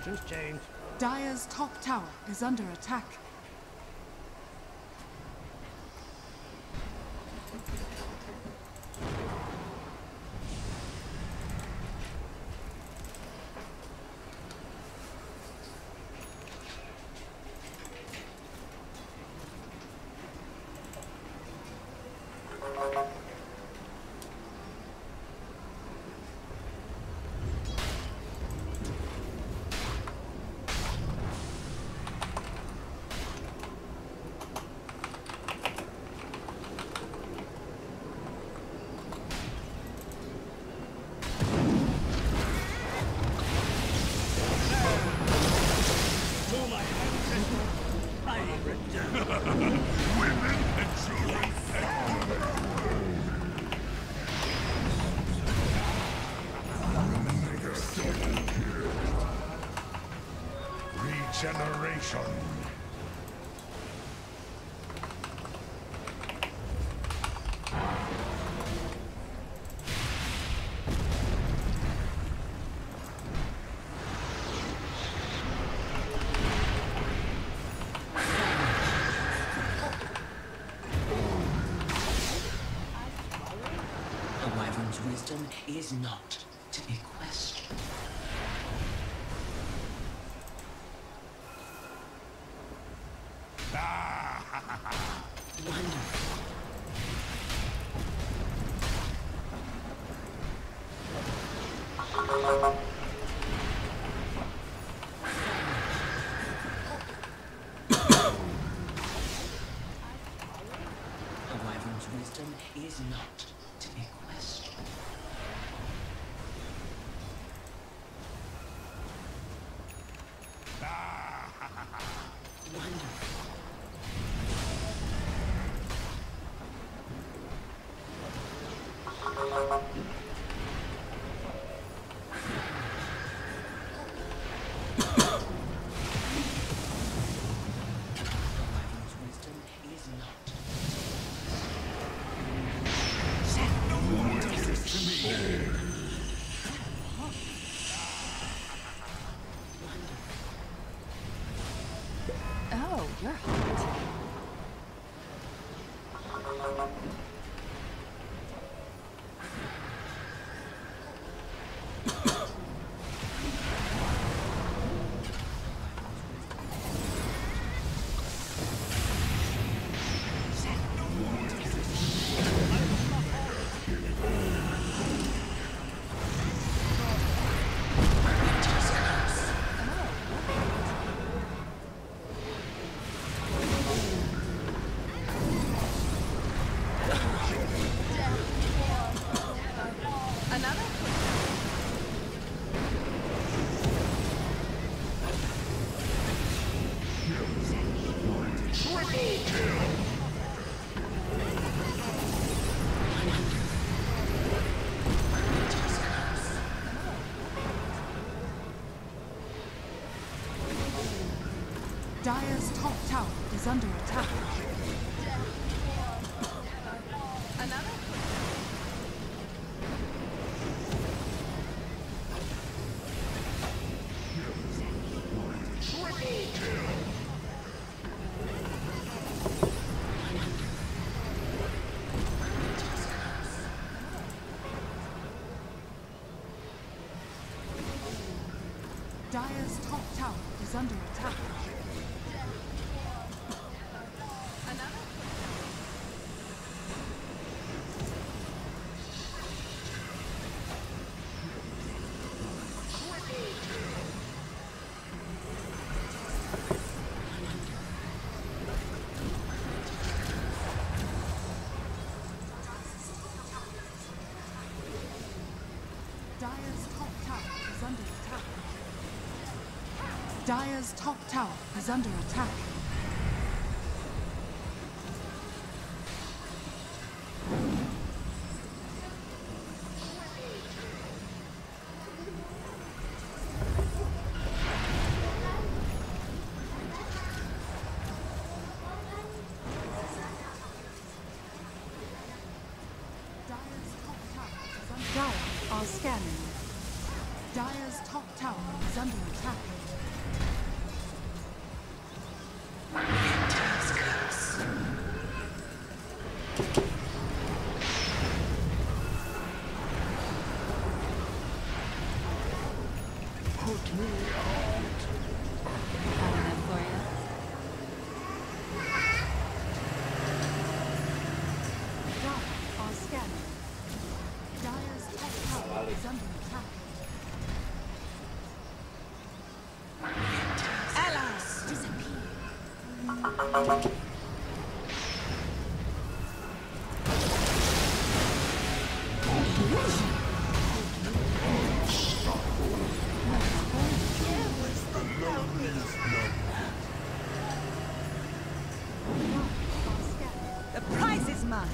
Fortunes change. Dire's top tower is under attack. Regeneration. A wyvern's wisdom is not to be questioned. Wonderful. A wyvern's wisdom is not to be questioned. Wonderful. Oh, you're hot. Dire's top tower is under attack. Dire's top tower is under attack. Dire's top tower is under attack. Dire's top tower is under attack. Dire's top tower is under. Dire are scanning. Dire's top tower is under attack. Winter's curse. Put me out. Got enough for you? Dire are scanning. Dire's top tower is under attack. Alas, disappear. The prize is mine.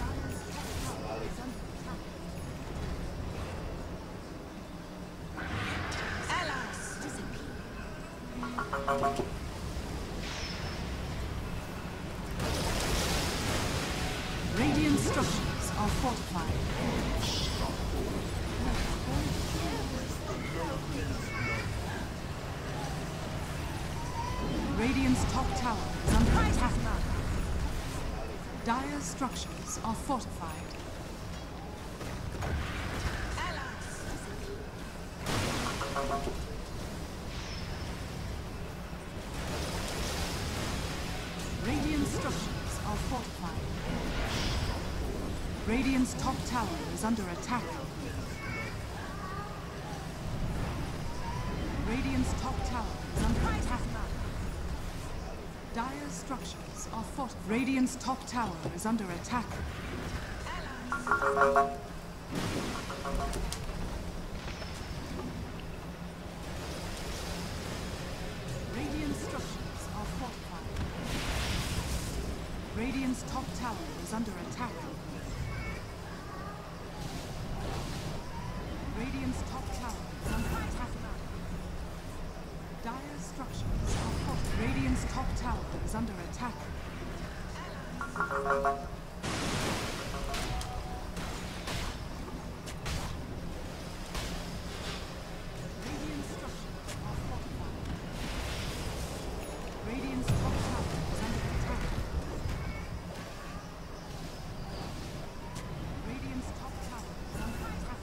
Alas, disappear. Radiant structures are fortified. Radiant's top tower is under attack. Dire's structures are fortified. Radiant structures are fortified. Radiant's top tower is under attack. Radiant's top tower is under attack. Dire's structures are fortified. Radiant's top tower is under attack. Radiant structures are fortified. Radiant's top tower is under attack. Radiant's top tower is under attack. Dire's structures are fortified. Radiant's top tower is under attack. Radiant structures are fortified. Radiant's top tower is under attack. Radiant's top tower is under attack.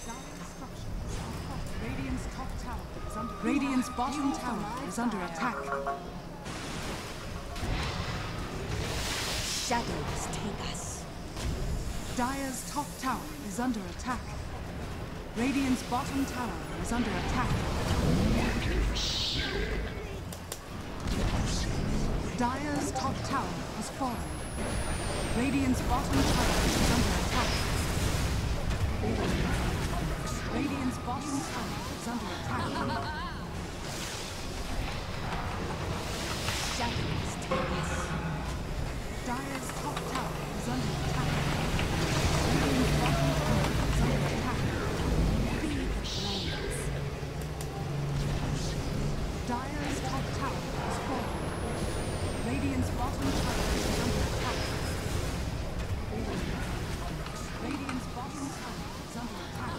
Dire's structures are fortified. Radiant's top tower is under attack. Radiant's bottom tower is under attack. Shadows take us. Dire's top tower is under attack. Radiant's bottom tower is under attack. Dire's top tower has fallen. Radiant's bottom tower is under attack. Radiant's bottom tower is under attack. Shadows take us. Dire's top tower is under attack. Radiant's bottom tower is under attack. Dire's top tower is fallen. Radiant's bottom tower is under attack. Radiant's bottom tower is under attack.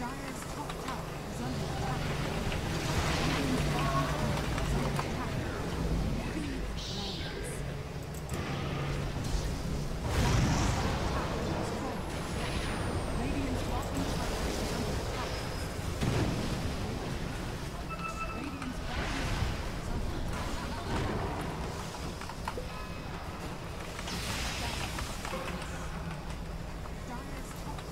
Dire's top tower is under attack. Radiant's bottom tower is under attack. Radiant's bottom tower is under attack. Radiant's bottom tower is under attack. Dire's top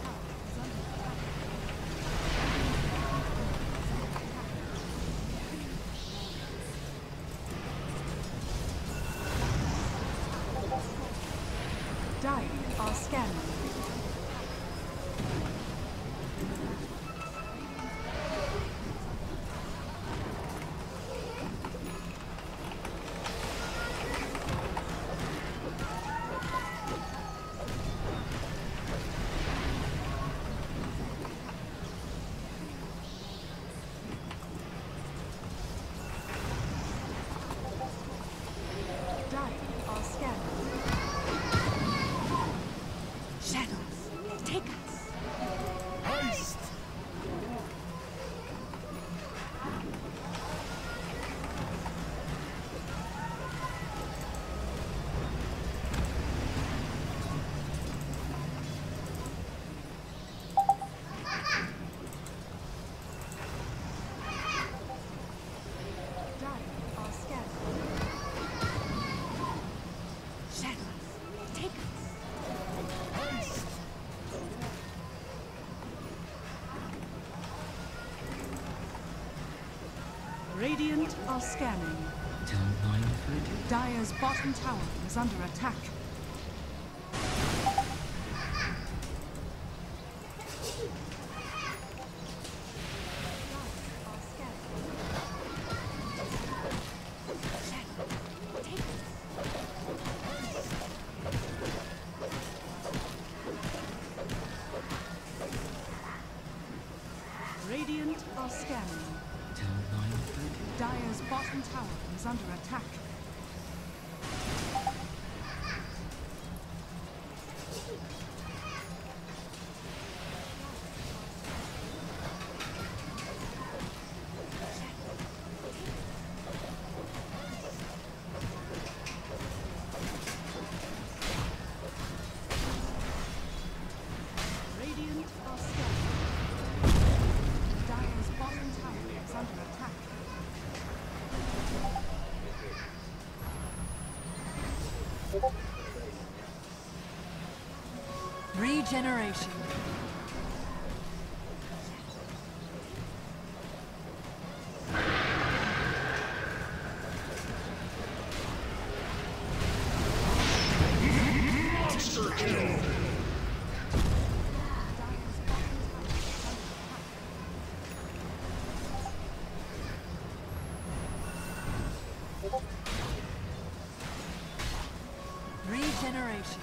tower is under attack. Dire are scanning. Dire are scanning. Radiant are scanning. Don't mind if I do. Dire's bottom tower is under attack. Radiant are scanning. Don't mind if I do. Dire's bottom tower is under attack. Radiant are scanning. Dire's bottom tower is under attack. Regeneration. Monster kill! Regeneration.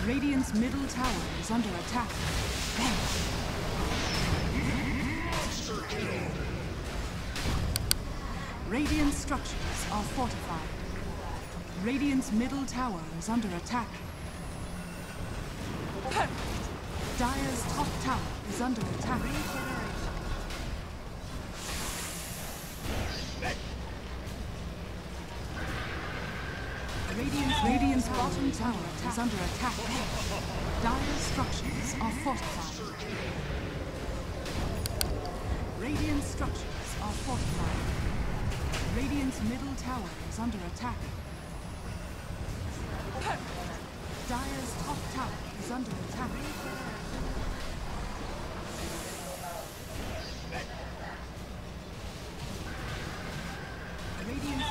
Radiant's middle tower is under attack. Monster kill! Radiant structures are fortified. Radiant's middle tower is under attack. Dire's top tower is under attack. Radiant's bottom tower is under attack. Dire's structures are fortified. Radiant structures are fortified. Radiant's middle tower is under attack. Dire's top tower is under attack.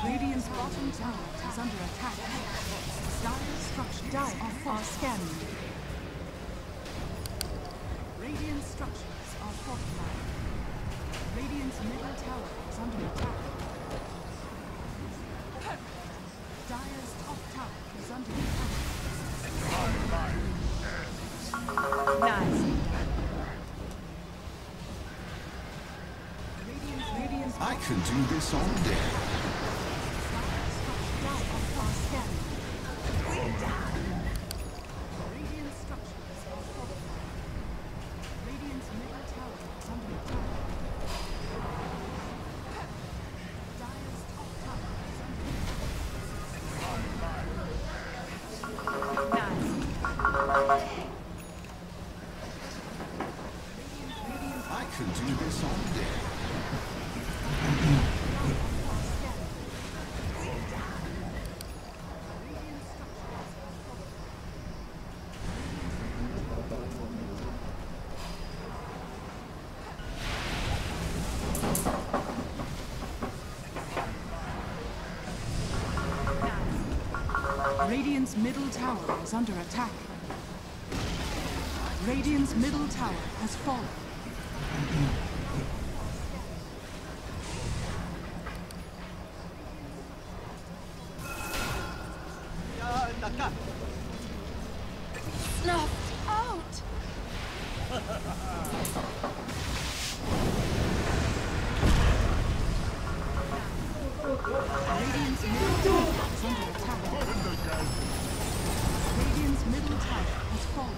Radiant's bottom tower is under attack. Dire's structures are scanning. Radiant structures are fortified. Radiant's middle tower is under attack. Dire's top tower is under attack. Nice. I could do this all day. Radiant structures are fortified. Radiant's middle tower is under attack. Dire's top tower is under attack. I could do this all day. Radiant's middle tower is under attack. Radiant's middle tower has fallen. Snuffed out! Radiant's middle tower is under attack. Radiant's middle tower has fallen.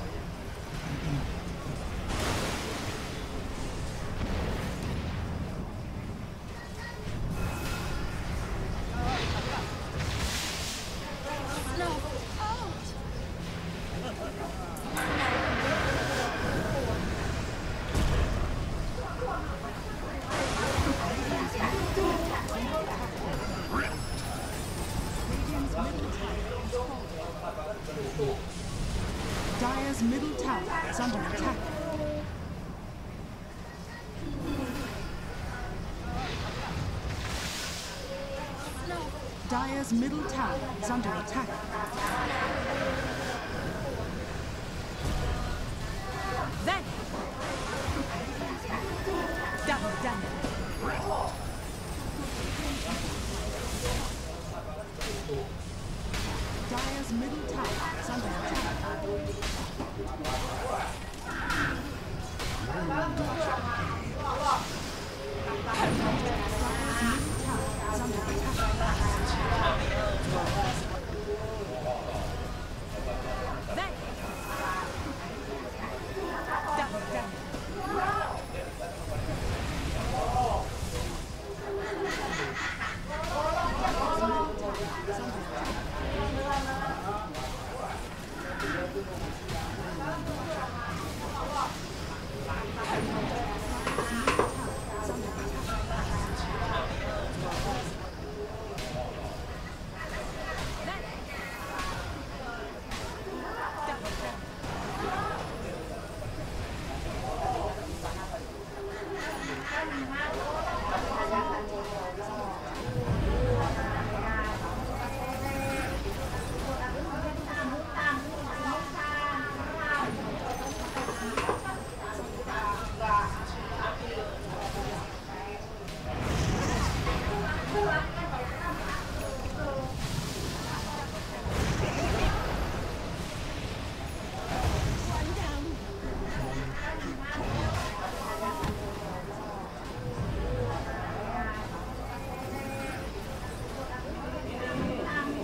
Snuffed out! Dire's middle tower is under attack. Dire's middle tower is under attack. Then! Double damage. Dire's middle tower is under attack. Dire's middle tower is under attack. Then! Double damage.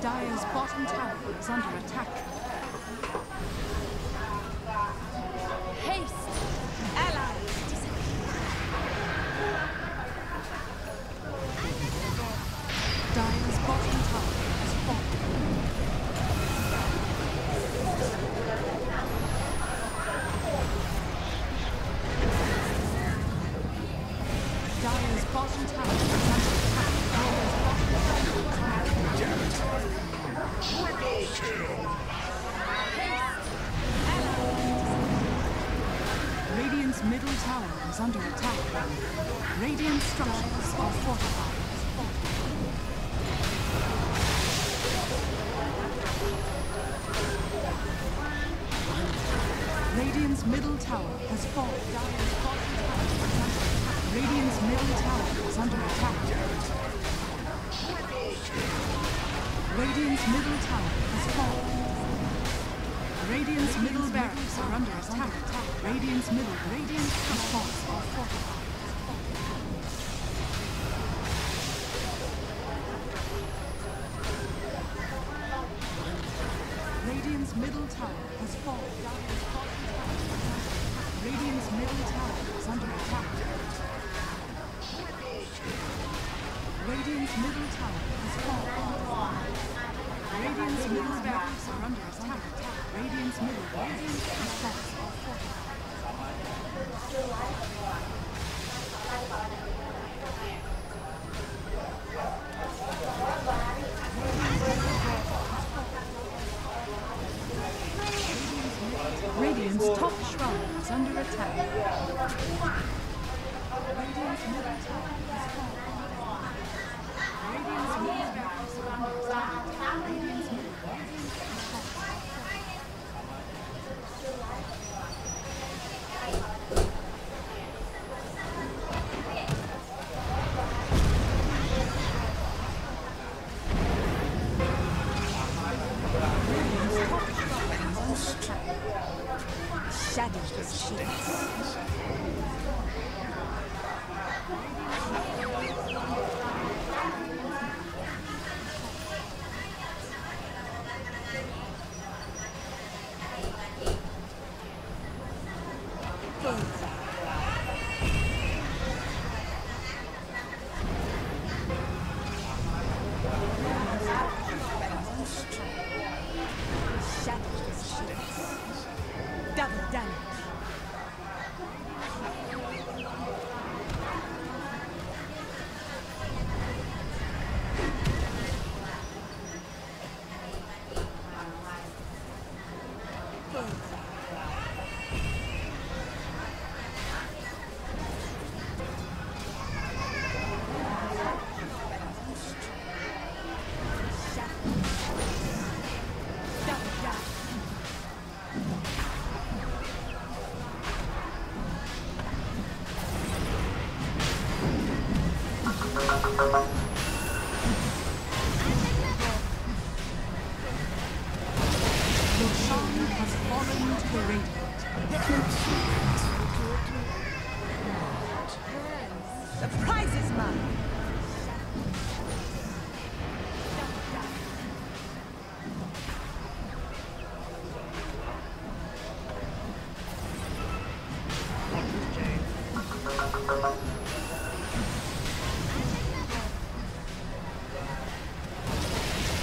Dire's bottom tower is under attack. Haste! Allies disappear. Dire's bottom tower has fallen. Dire's bottom tower is under attack. Dire's bottom tower is under attack. Triple kill. Radiant's middle tower is under attack. Radiant structures are fortified. Radiant's middle tower has fallen. Dire's bottom tower is under attack. Radiant's middle tower is under attack. Radiant's middle tower has fallen. Radiant's middle barracks are under attack. Radiant's middle assaults are fortified. Radiant's middle tower has fallen. Radiant's middle tower is under attack. Radiant's middle tower has fallen. Radiant's middle barracks are under attack. Radiant's assaults are fortified. Radiant's top shrine is under attack. Radiant's middle tower is fallen. Radiant's middle barracks are under attack. Radiant's middle assaults are fortified. Radiant's top shrine is under attack. Shadows shields. Shadows shields. Double damage. Your song has fallen to the radiant. The prize is mine.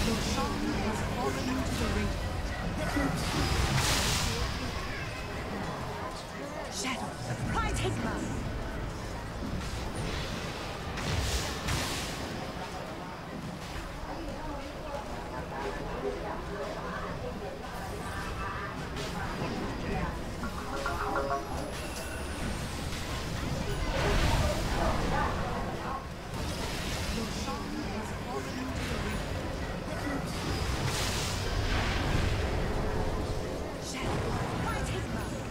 Your song has fallen to the radiant. Shadow, the prize is mine. Your song has fallen to the radiant. Shadow, the prize is mine.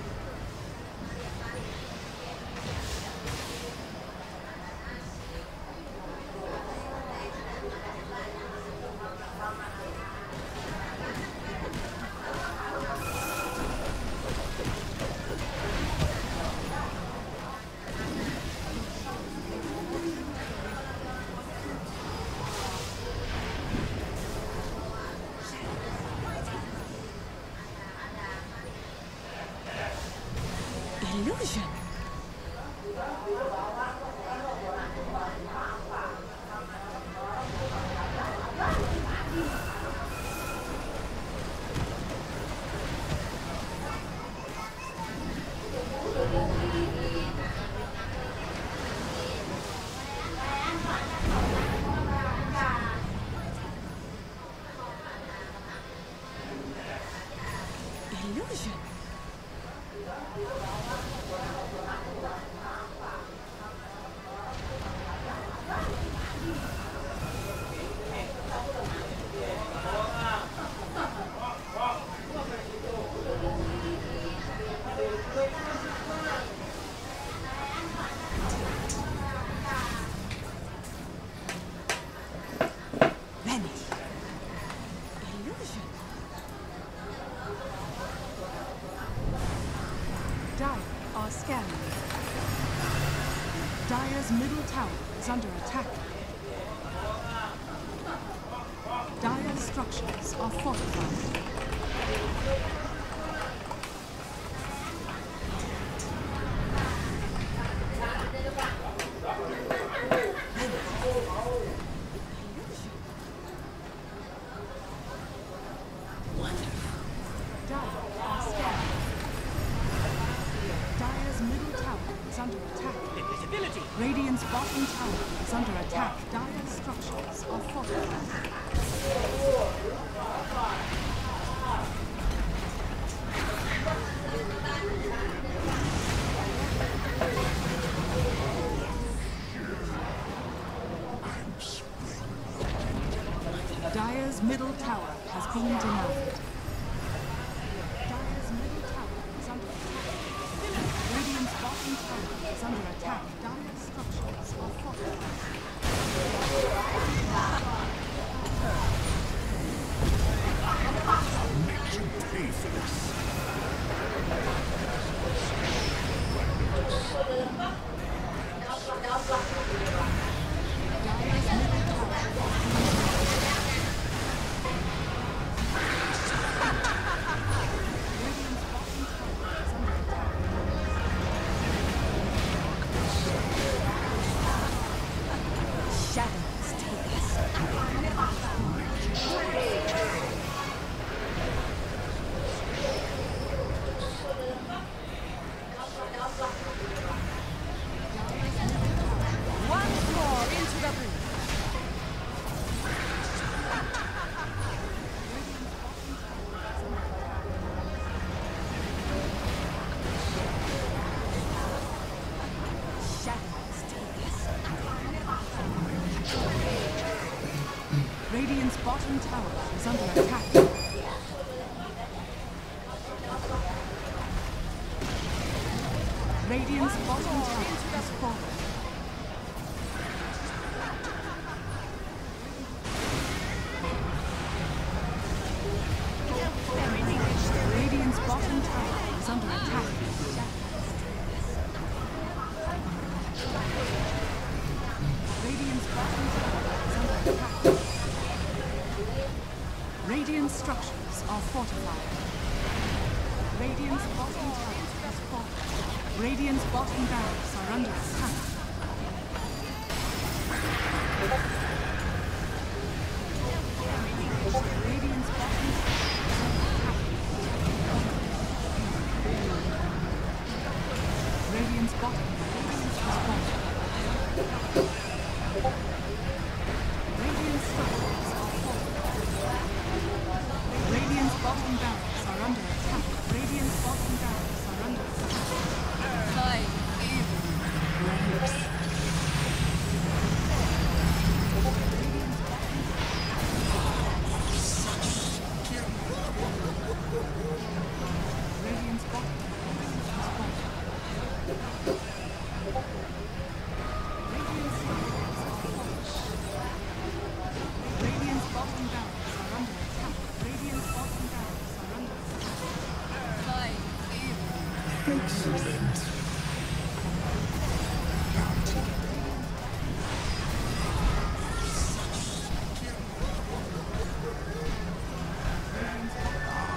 Illusion. Illusion. Vanish. Illusion. Dire are scanning. Dire's middle tower is under attack. Dire's structures are fortified. Dire are scanning. Dire's middle tower is under attack. Invisibility! Radiant's bottom tower is under attack. Dire's structures are fortified. Dire's middle tower has been denied. Dire's middle tower is under attack. Radiant's bottom tower is under attack. Dire's structures are fortified. Make you pay for this. Dire's middle tower Radiant's bottom tower is under attack. Shadows take us. Once more into the breach. Shadows take us. Radiant's bottom tower is under attack. Radiant's bottom tower has fallen. structures are fortified. Radiant's bottom tower has fallen. Radiant's bottom barracks are under attack. Radiant's bottom tower Radiant's bottom barracks has fallen. Radiant's structures are fallen. Radiant's bottom barracks are under attack. Radiant's bottom barracks are under attack. My evil works. Radiant's bottom barracks has fallen. Radiant's bottom barracks are under attack. Radiant's bottom barracks are under attack. My evil. Excellent.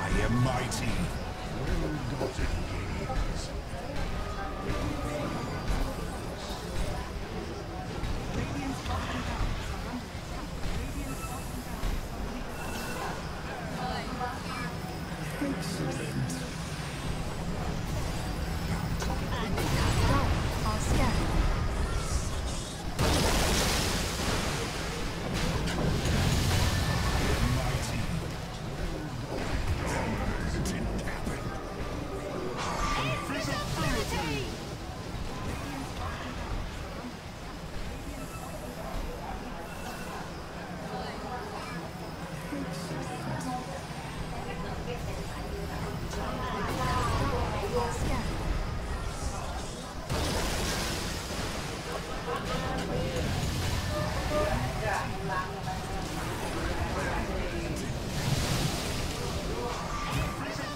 I am mighty. Well-gotten gains. Radiant's bottom barracks are under attack. Radiant's bottom barracks are under attack. Excellent. Are scattered. Mighty. It didn't happen. Invisibility. Are scattered.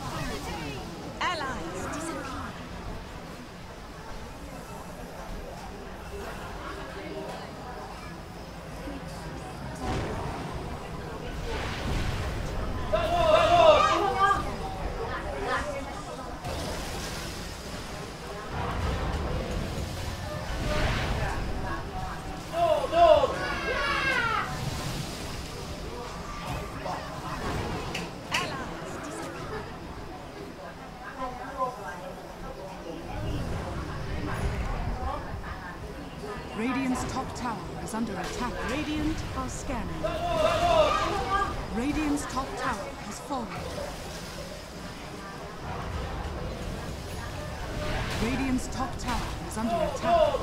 Allies disappear. Allies disappear. Radiant's top tower is under attack. Radiant are scanning. Radiant's top tower has fallen. Radiant's top tower is under attack.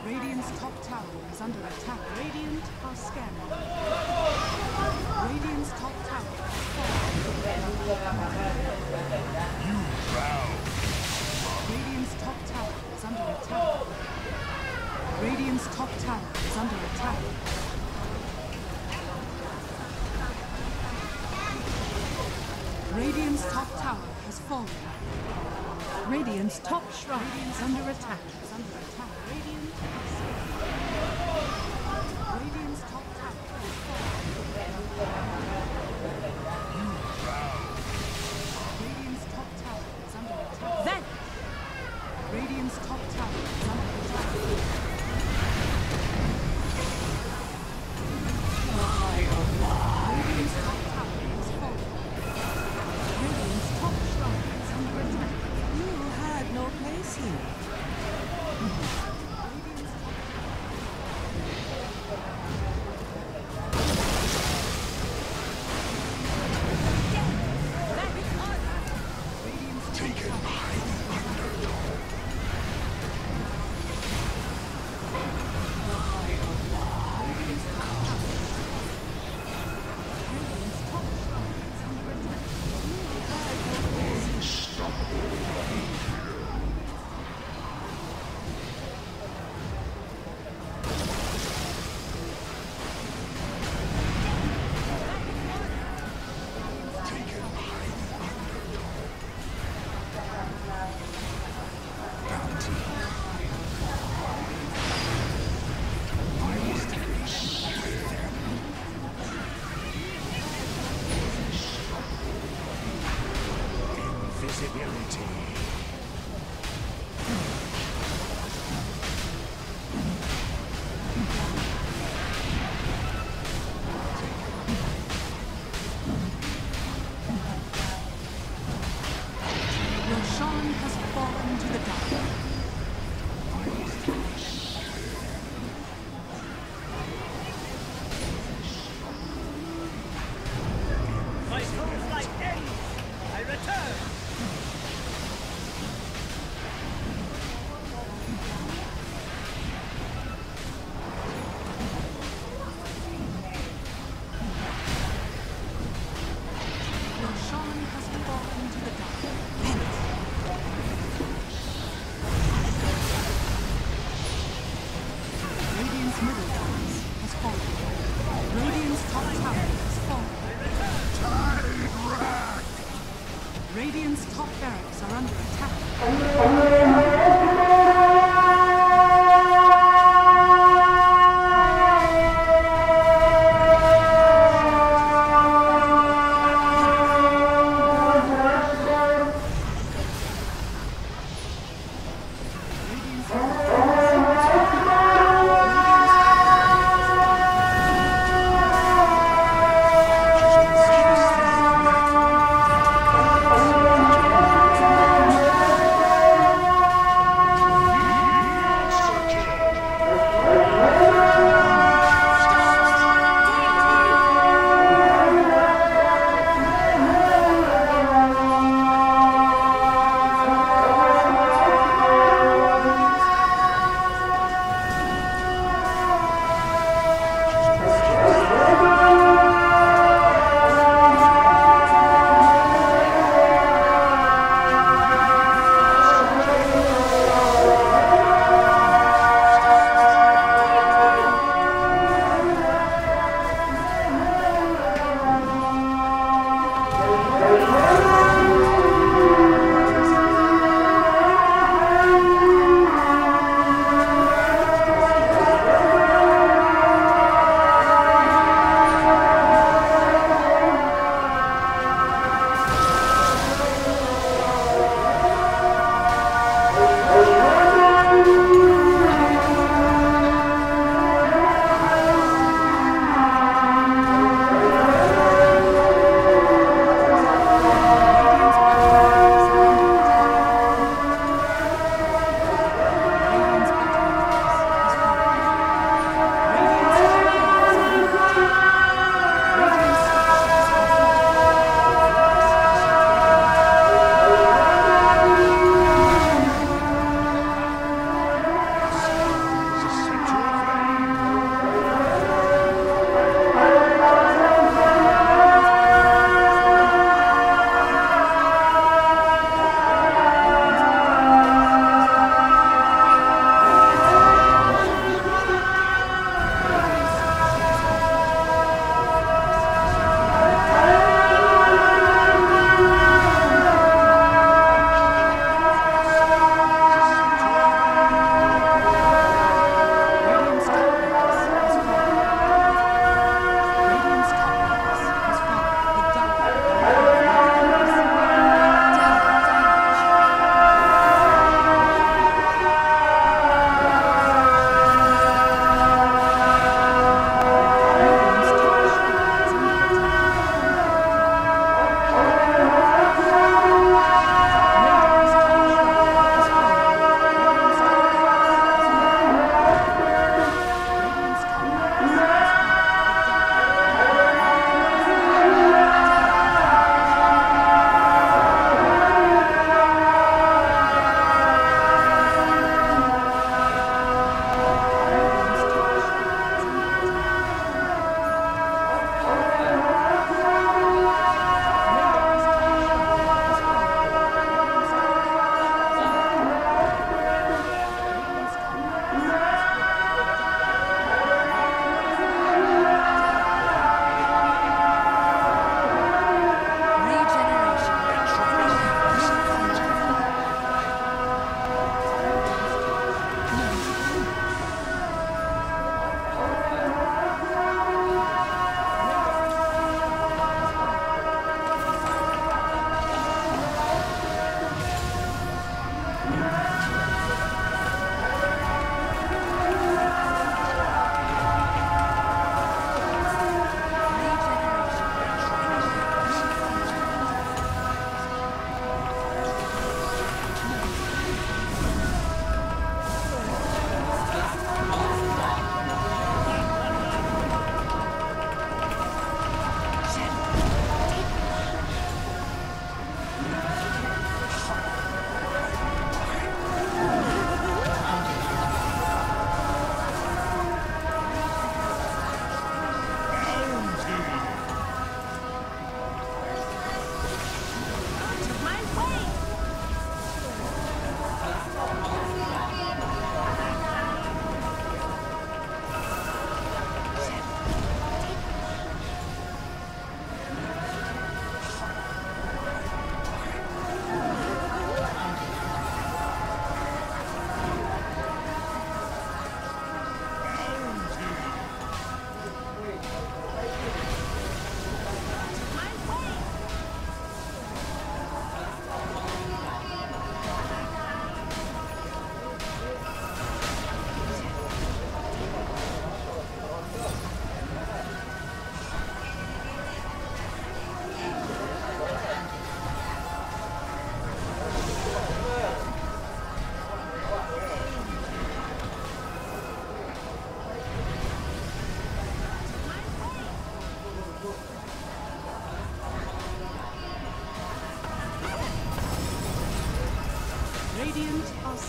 Radiant's top tower is under attack. Radiant are scanning. Radiant's top tower has fallen. You bow. Radiant's top tower is under attack. Radiant's top tower is under attack. Radiant's top tower has fallen. Radiant's top shrine is under attack. Is under attack. Radiant are scanning. Radiant's top tower has fallen. Radiant's top tower is under attack. Then Radiant's top tower is under attack. Radiant's top tower has fallen. Radiant's top shrine is under attack. You had no place here. Radiant's top Radiant's Taken by the underdog. top shrine is under attack.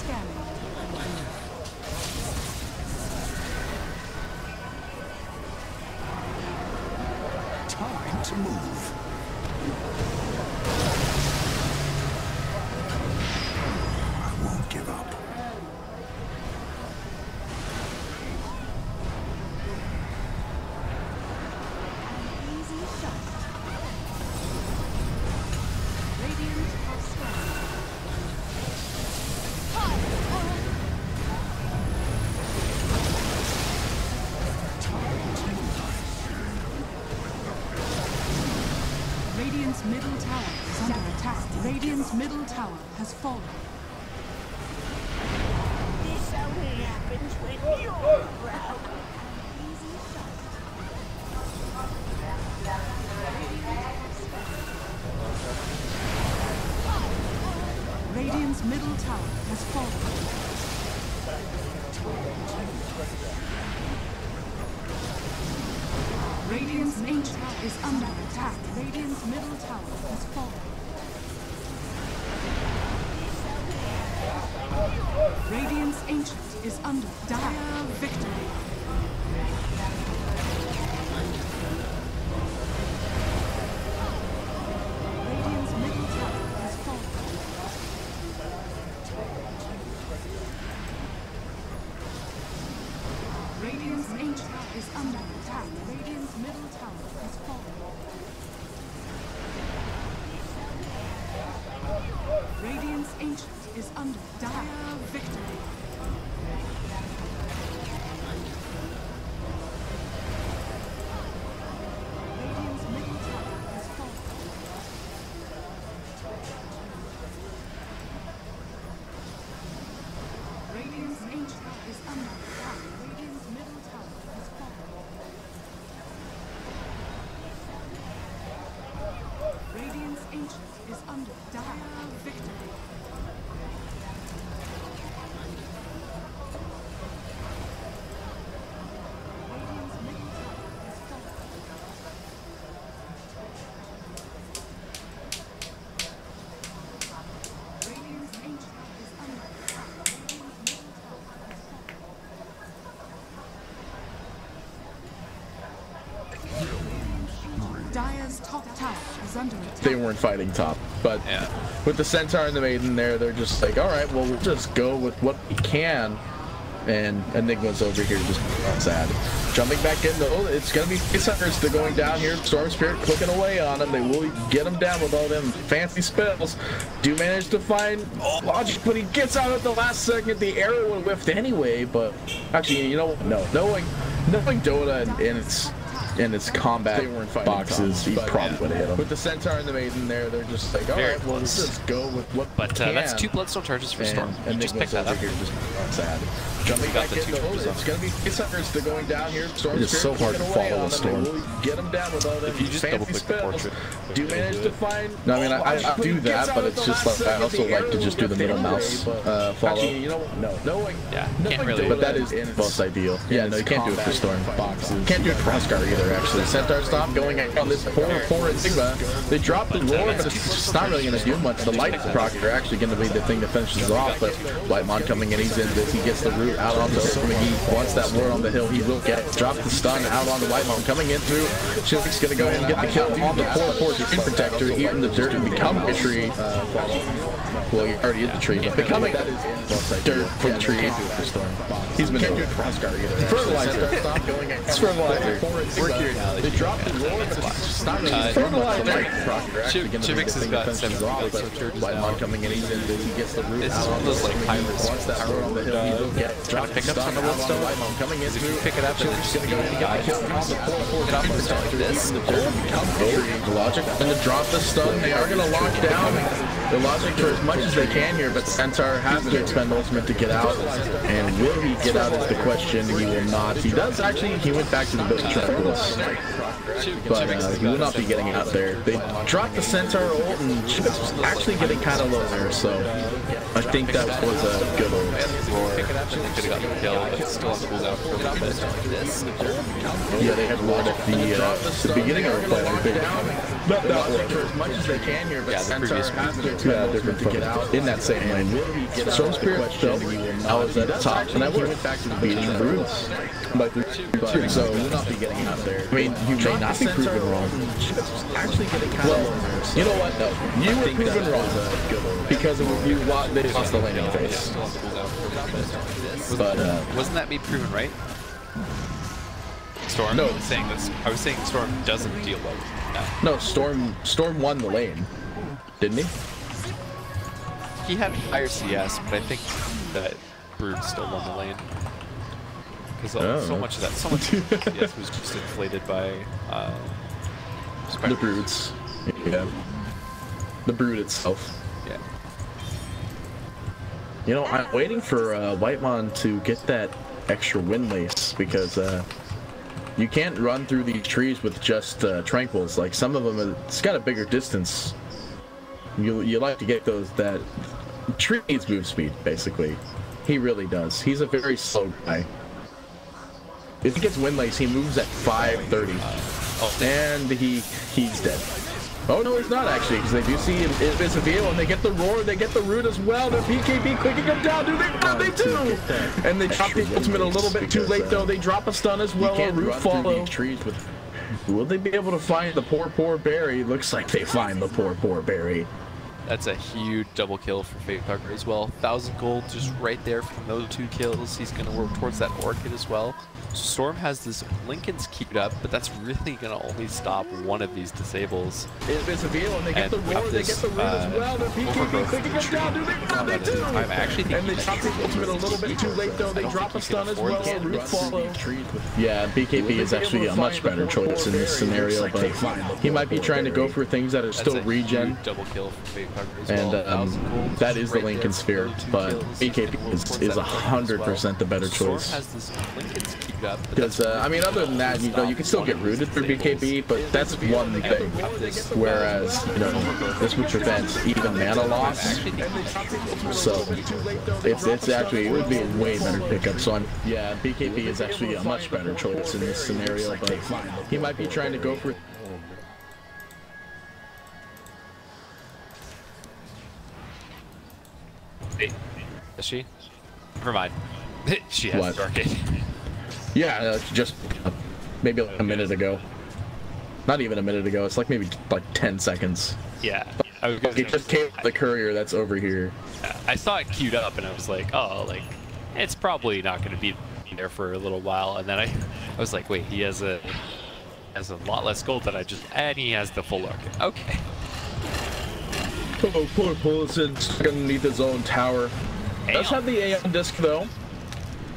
Scanning. Time to move. I won't give up. Easy shot. Radiant are scanning. Radiant's middle tower is under attack. Radiant's middle tower has fallen. This only happens when you're around. Easy shot. Radiant's middle tower has fallen. Radiant's ancient is under attack. Radiant's middle tower has fallen. Radiant's ancient is under dire victory. Radiant's middle tower has fallen. Radiant's ancient is under attack. Radiant's middle tower has fallen. Radiant's ancient is under dire victory. Radiant's middle tower has fallen. Radiant's ancient is under attack. Radiant's middle tower has fallen. Radiant's ancient is under dire victory. Radiant's middle tower has fallen. Radiant's ancient is under attack. Radiant's middle tower has fallen. Dire's top tower is under attack. They weren't fighting top, but with the Centaur and the Maiden there, they're just like, all right, well, we'll just go with what we can. And Enigma's over here just sad. Jumping back in, though, it's going to be Suckers. They're going down here. Storm Spirit clicking away on them. They will get them down with all them fancy spells. Do manage to find Logic, but he gets out at the last second. The arrow would whiffed anyway, but actually, you know what? No. Knowing Dota and its combat boxes, he probably would have hit him. With the Centaur and the Maiden there, they're just like, all right, well, let's just go with what we can. That's 2 Bloodstone charges for Storm. And just pick that up. Here just sad. Jumping back in, it's going to be Suckers. They're going down here. Storm It's so hard to follow a Storm. Get them down with all them If you just double click the portrait. Do manage to find... No, I mean, I do that, but it's just like, I also like to just do the middle mouse follow. You know what? No. Yeah, can't really. But that is most ideal. Yeah, no, you can't do it for Storm. Can't do it for Huskar either, actually. Centaur stop going on this 4-4 Enigma. They drop the roar, but it's just not really going to do much. The light proc are actually going to be the thing that finishes it off, but Whitemon coming in, he's in this. He gets the root out onto McGee. Once that ward on the hill, he will drop the stun out onto Whitemon. Coming in through, Shilk's going to go ahead and get the kill on the 4-4 Screen Protector, eating the dirt and become a tree. Well, he already hit the tree, but becoming dirt for the tree. He's been doing fertilizer. It's fertilizer. They dropped the roar, but it's just not really fertilizer. Chivix has got 7 Bloodstone charges now. Coming in, he gets the root This is out one of those like hybrids. trying to pick up some of the Bloodstone. Because if you pick it up, it's just going to go get off and stuff like this. The Logic going to drop the stun. They are going to lock down the Logic for as much as they can here, but Centaur has to expend ultimate to get out. And will he get out is the question. He will not. He does actually. He went back to the build Triples, but he will not be getting out there. They dropped the Centaur ult, and Chivix was actually getting kind of low there, so I think that was a good ult. Pick it up, and they could have gotten the kill, but it's still on cooldown for a little bit. Yeah, they had Lord at the beginning of the play, I think. Not that one. As much as they can here, but the previous different to get out in that same lane. Storm Spirit, though, I was at the top, and I went back to the beating the Brutes. But so you will not be getting out there. I mean, you may not be proven wrong. Actually, well, you know what? No, you were proven wrong because you lost the landing phase. But wasn't that me proven right? Storm? No. I was saying Storm doesn't deal well. No, Storm won the lane, didn't he? He had higher CS, but I think that Brood still won the lane. Because so much of that, CS was just inflated by the Broods. Yeah. The Brood itself. Yeah. You know, I'm waiting for Whitemon to get that extra windlace because you can't run through these trees with just tranquils. Like some of them, it's got a bigger distance. You like to get those. That tree needs move speed, basically. He really does. He's a very slow guy. If he gets windlace, he moves at 530, and he's dead. Oh no, he's not actually, because they do see Evos Vs Resurgance, and they get the roar, they get the root as well. The BKB clicking him down, dude. They do, and they drop the ultimate a little bit too late though. They drop a stun as well. A root follow. Will they be able to find the poor Barry? Looks like they find the poor Barry. That's a huge double kill for Fate Tucker as well. 1,000 gold just right there from those 2 kills. He's going to work towards that Orchid as well. So Storm has this Lincoln's queued up, but that's really going to only stop one of these disables. Evos Vs Resurgance, and they get the roar, they get the root as well. The BKB clicking him down, dude. They do. I actually think and they drop the ultimate a little bit too late though. They drop a stun as well. A root follow. Yeah, BKB is actually a much better choice in this scenario, but he might be trying to go for things that are still regen. Double kill for Fate. And that is the Lincoln Sphere, but BKB is 100% the better choice. Because I mean, other than that, you know, you can still get rooted through BKB, but that's one thing. Whereas, you know, this would prevent even mana loss. So it's actually, it would be a way better pickup. So yeah, BKB is actually a much better choice in this scenario, but he might be trying to go for. Is she? Never mind. She has the arcade. Yeah, just maybe like a minute ago. Not even a minute ago. It's like maybe like 10 seconds. Yeah. I was gonna it just came with the courier that's over here. I saw it queued up and I was like, oh, like it's probably not going to be there for a little while. And then I was like, wait, he has a lot less gold than I just, and he has the full arcade. Okay. Oh, poor Pullison stuck underneath his own tower. Does have the Aeon disc though.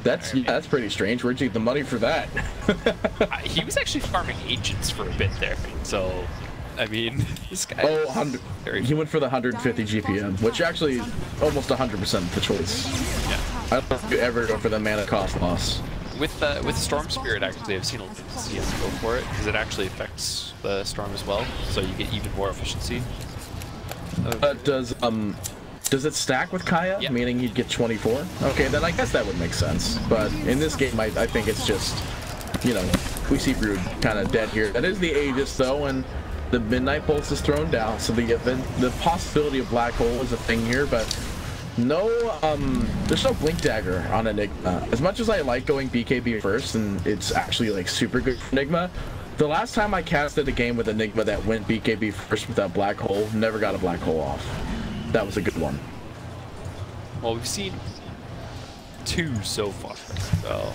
That's pretty strange. Where'd you get the money for that? He was actually farming agents for a bit there. So, I mean, this guy. Oh, he went for the 150 GPM, which actually almost 100% the choice. Yeah. I don't think you ever go for the mana cost loss. With Storm Spirit, actually, I've seen a lot of CS go for it because it actually affects the Storm as well, so you get even more efficiency. Does it stack with Kaya? Yeah. Meaning he'd get 24? Okay, then I guess that would make sense. But in this game, I think it's just, you know, we see Brood kind of dead here. That is the Aegis though, and the Midnight Pulse is thrown down, so the possibility of Black Hole is a thing here, but no, there's no Blink Dagger on Enigma. As much as I like going BKB first, and it's actually like super good for Enigma, the last time I casted a game with Enigma that went BKB first without Black Hole, never got a Black Hole off. That was a good one. Well, we've seen 2 so far, so...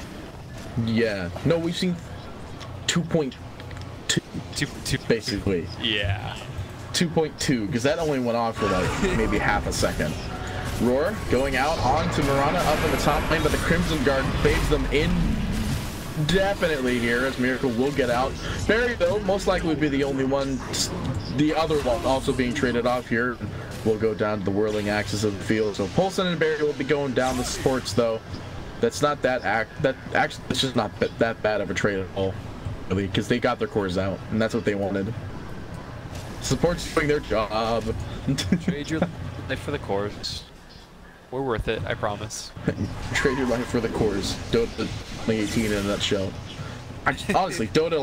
Yeah. No, we've seen 2.2. 2, basically. Yeah. 2.2, because that only went on for like maybe half a second. Roar going out onto Mirana up in the top lane, but the Crimson Guard fades them in definitely here as Miracle will get out. Barry, though, most likely would be the only one. The other one also being traded off here will go down to the whirling axis of the field. So Poulsen and Barry will be going down the supports, though. That's not actually it's just not that bad of a trade at all, really, because they got their cores out, and that's what they wanted. Support's doing their job. Trade your life for the cores. We're worth it, I promise. Trade your life for the cores. Dota 2018 in a nutshell. Honestly, Dota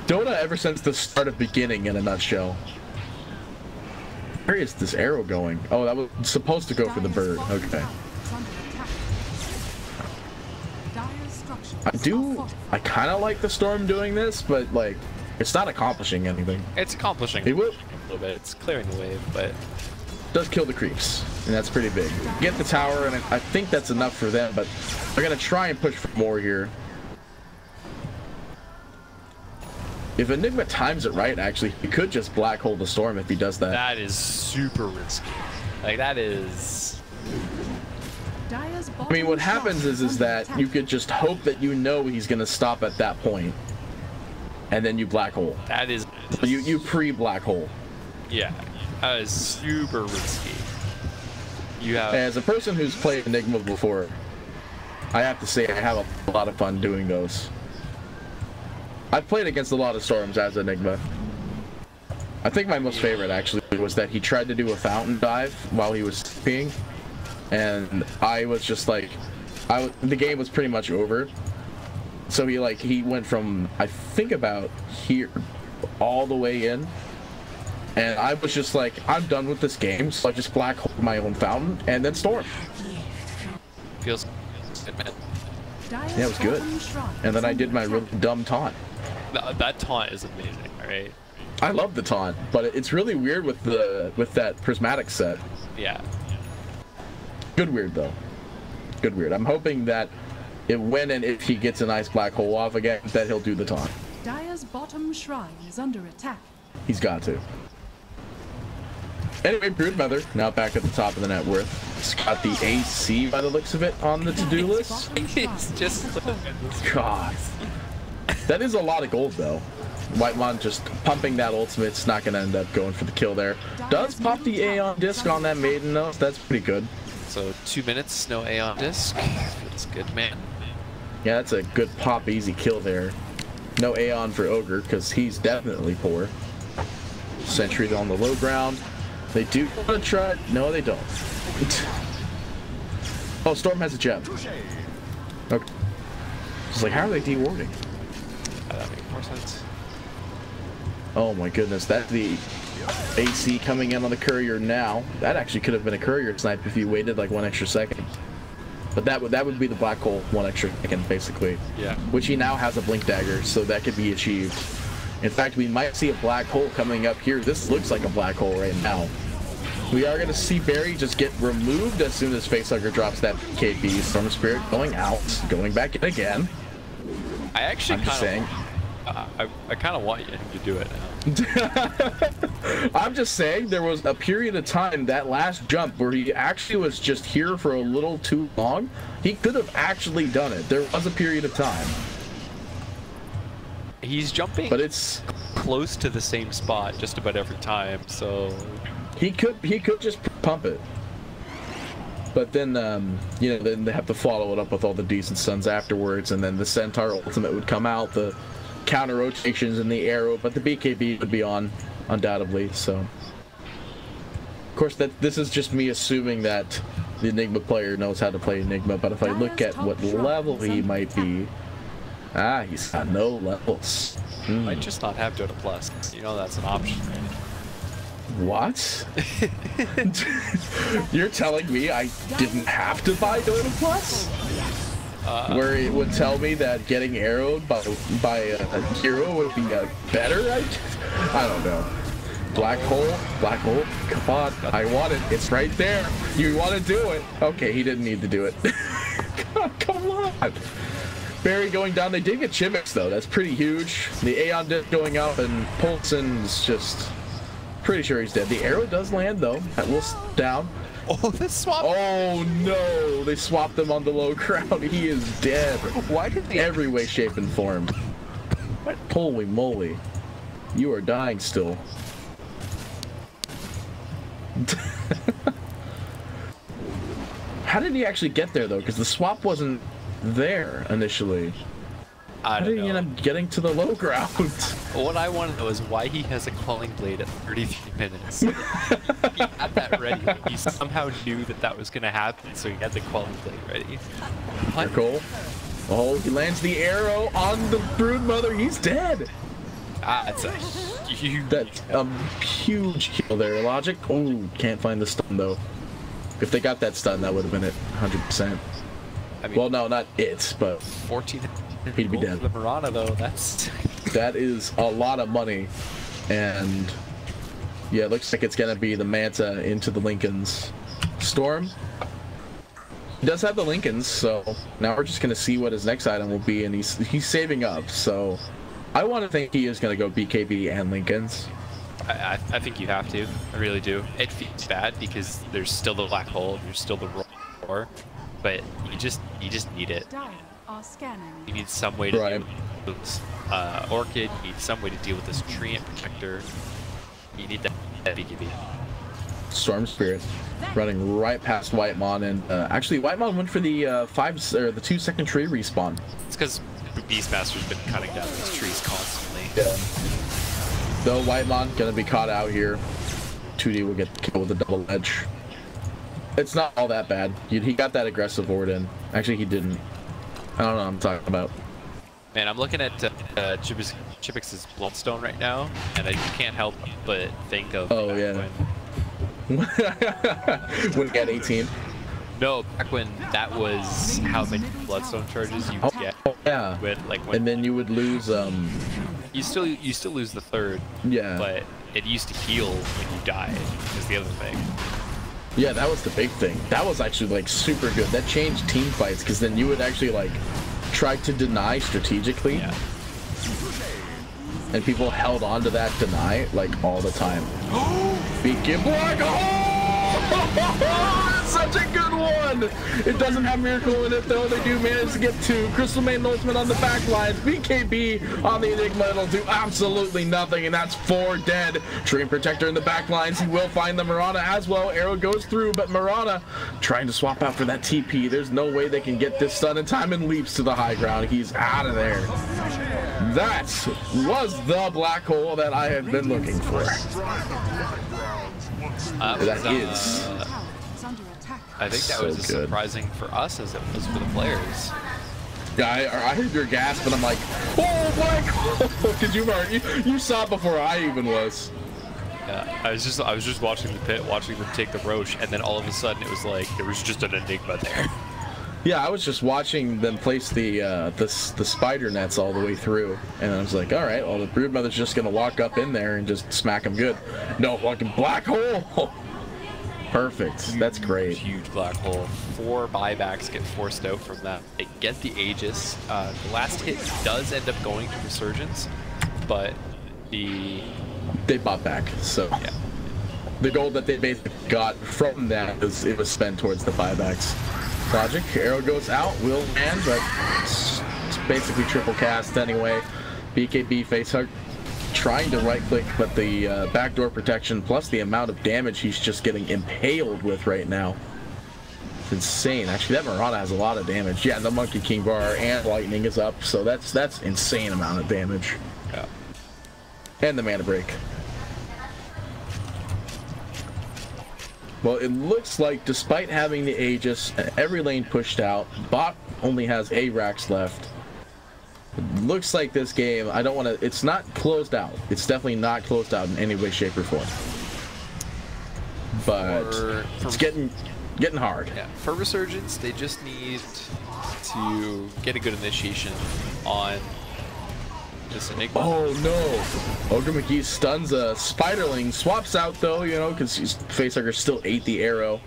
ever since the start of beginning in a nutshell. Where is this arrow going? Oh, that was supposed to go for the bird. Okay. I kind of like the Storm doing this, but like, it's not accomplishing anything. It's accomplishing it will. A little bit. It's clearing the wave, but does kill the creeps, and that's pretty big. Get the tower, and I think that's enough for them, but they're gonna try and push for more here. If Enigma times it right, actually, he could just black hole the Storm if he does that. That is super risky. Like, that is... I mean, what happens is that you could just hope that you know he's gonna stop at that point, and then you black hole. That is... You pre-black hole. Yeah, that is super risky. You have... As a person who's played Enigma before, I have to say I have a lot of fun doing those. I've played against a lot of Storms as Enigma. I think my most favorite actually was that he tried to do a fountain dive while he was peeing, and I was just like, the game was pretty much over. So he went from, I think, about here all the way in, and I was just like, I'm done with this game, so I just black holed my own fountain and then Storm. Feels good, man. Yeah, it was good. And then I did my really dumb taunt. That taunt is amazing, alright? I love the taunt, but it's really weird with that prismatic set. Yeah. Good weird though. Good weird. I'm hoping that when and if he gets a nice black hole off again, that he'll do the taunt. Dire's bottom shrine is under attack. He's got to. Anyway, Broodmother, now back at the top of the net worth. It's got the AC by the looks of it on the to-do list. It's just... God. That is a lot of gold though. Whitemon just pumping that ultimate's not going to end up going for the kill there. Does pop the Aeon disc on that maiden though, so that's pretty good. So 2 minutes, no Aeon disc. Feels good, man. Yeah, that's a good pop, easy kill there. No Aeon for Ogre, because he's definitely poor. Sentry on the low ground. They do want to try. No, they don't. Oh, Storm has a gem. Okay. It's like, how are they dewarding? That makes more sense. Oh my goodness, that's the AC coming in on the courier now. That actually could have been a courier snipe if you waited like 1 extra second. But that would be the black hole 1 extra second, basically. Yeah. Which he now has a blink dagger, so that could be achieved. In fact, we might see a black hole coming up here. This looks like a black hole right now. We are going to see Barry just get removed as soon as Facehugger drops that KP. Storm Spirit going out, going back in again. I actually kind of want him to do it now. I'm just saying, there was a period of time, that last jump, where he actually was just here for a little too long. He could have actually done it. There was a period of time. He's jumping, but it's close to the same spot just about every time, so he could just pump it. But then, you know, then they have to follow it up with all the decent stuns afterwards, and then the Centaur ultimate would come out, the counter rotations and the arrow, but the BKB would be on, undoubtedly. So, of course, this is just me assuming that the Enigma player knows how to play Enigma. But if I look at what level he might be, he's got no levels. Might just not have Dota Plus. You know, that's an option. What? You're telling me I didn't have to buy Dota Plus? Where it would tell me that getting arrowed by a hero would be better? I don't know. Black hole, come on, I want it. It's right there. You want to do it? Okay, he didn't need to do it. Come on. Barry going down. They did get Chimix though. That's pretty huge. The Aeon disc going up, and Polson's just pretty sure he's dead. The arrow does land though. That will down. Oh, this swap. Oh no, they swapped him on the low ground. He is dead. Why did they? Every way, shape, and form. What? Holy moly. You are dying still. How did he actually get there though? Because the swap wasn't there initially. I don't know. How did he end up getting to the low ground? What I want to know is why he has a Quelling Blade at 33 minutes. He had that ready. He somehow knew that that was going to happen, so he had the Quelling Blade ready. What? Cool. Oh, he lands the arrow on the Broodmother. He's dead. That's a huge... That's a huge kill there. Logic. Oh, can't find the stun, though. If they got that stun, that would have been it 100%. I mean, well, no, not it, but 14. he'd be dead. The Mirana, though, that is a lot of money. And yeah, it looks like it's gonna be the Manta into the Lincolns. Storm, he does have the Lincolns, so now we're just gonna see what his next item will be, and he's saving up. So I want to think he is gonna go BKB and Lincolns. I think you have to. I really do. It feels bad because there's still the black hole, and there's still the roar, but you just need it. Dire are scanning. You need some way to deal with this, Orchid. You need some way to deal with this Treant Protector. You need that BKB. Storm Spirit running right past Whitemon, and actually Whitemon went for the 2-second tree respawn. It's because Beastmaster's been cutting down these trees constantly. Yeah. Though Whitemon gonna be caught out here, 2D will get killed with a double edge. It's not all that bad. He got that aggressive ward in. Actually, he didn't. I don't know what I'm talking about. Man, I'm looking at Chipix's Bloodstone right now, and I can't help but think of when he had 18. No, back when that was how many Bloodstone charges you get. Oh, yeah. And then you would lose. You still lose the third. Yeah. But it used to heal when you died. Is the other thing. Yeah, that was the big thing. That was actually like super good. That changed team fights because then you would actually like try to deny strategically. Yeah. And people held on to that deny like all the time. Beacon Black Hole! Such a good one! It doesn't have Miracle in it though. They do manage to get 2. Crystal Maiden Ultimate on the back lines. BKB on the Enigma. It'll do absolutely nothing, and that's 4 dead. Treant Protector in the back lines. He will find the Mirana as well. Arrow goes through, but Mirana trying to swap out for that TP. There's no way they can get this stun in time, and leaps to the high ground. He's out of there. That was the black hole that I have been looking for. That is. I think that was as surprising for us as it was for the players. Yeah, I heard your gasp, and I'm like, oh, black hole! Because you saw it before I even was. Yeah, I was just watching the pit, watching them take the Roche, and then all of a sudden it was like there was just an Enigma there. Yeah, I was just watching them place the spider nets all the way through, and I was like, all right, well, the Broodmother's just gonna walk up in there and just smack them good. No, fucking black hole. Perfect. That's great. Huge black hole. 4 buybacks get forced out from that. They get the Aegis. The last hit does end up going to Resurgance, but they bought back. So yeah, the gold that they basically got from that was spent towards the buybacks. Logic, arrow goes out, will land, but it's basically triple cast anyway. BKB facehug trying to right click, but the backdoor protection plus the amount of damage he's just getting impaled with right now. It's insane. Actually, that Mirana has a lot of damage. Yeah, the Monkey King bar and lightning is up, so that's insane amount of damage. Yeah. And the mana break. Well, it looks like despite having the Aegis and every lane pushed out, bot only has Arax left. It looks like this game, I don't want to, it's not closed out. It's definitely not closed out in any way, shape, or form. But it's getting hard. Yeah, for Resurgence, they just need to get a good initiation on this Enigma. Oh no! Ogre McGee stuns a Spiderling, swaps out though, you know, because Facehugger still ate the arrow.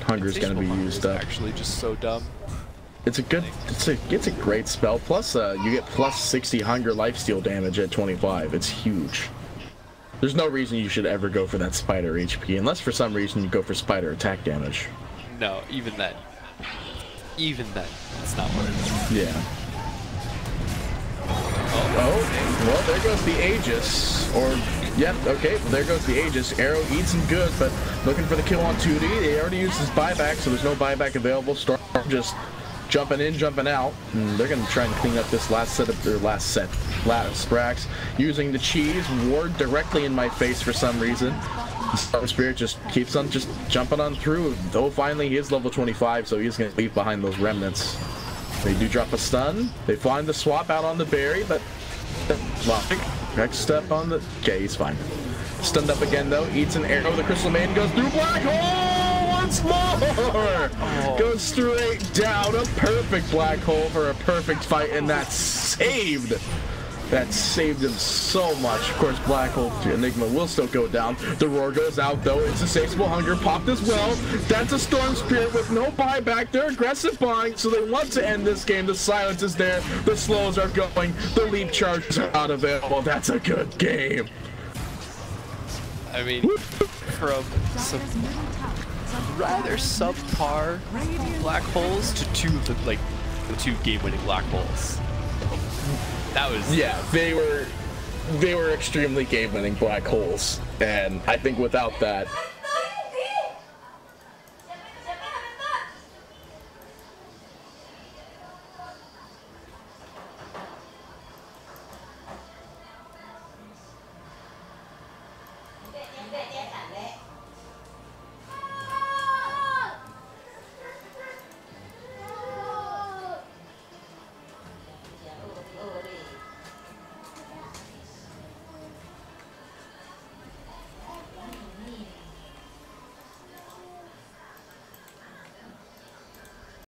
Hunger's gonna be used up. Actually, just so dumb. It's a good, it's a great spell. Plus, you get plus 60 Hunger lifesteal damage at 25. It's huge. There's no reason you should ever go for that Spider HP, unless for some reason you go for Spider attack damage. No, even then, it's not worth it. Yeah. Oh, well, there goes the Aegis. Or, yep, okay, well, there goes the Aegis. Arrow eats him good, but looking for the kill on 2D. They already used his buyback, so there's no buyback available. Storm just jumping in, jumping out. They're gonna try and clean up this last Sprax, using the cheese ward directly in my face for some reason. Storm Spirit just keeps on just jumping on through. Though finally he is level 25, so he's gonna leave behind those remnants. They do drop a stun. They find the swap out on the berry, but next step on the. Okay, he's fine. Stunned up again though. Eats an arrow. The Crystal Maiden goes through black hole once more. Goes straight down. A perfect black hole for a perfect fight, and that's saved. That saved him so much. Of course, Black Hole Enigma will still go down. The roar goes out, though. It's Insatiable Hunger popped as well. That's a Storm Spirit with no buyback. They're aggressive buying, so they want to end this game. The silence is there. The slows are going. The leap charges are not available. That's a good game. I mean, from some rather subpar black holes to two of the two game-winning black holes. That was they were extremely game-winning black holes, and I think without that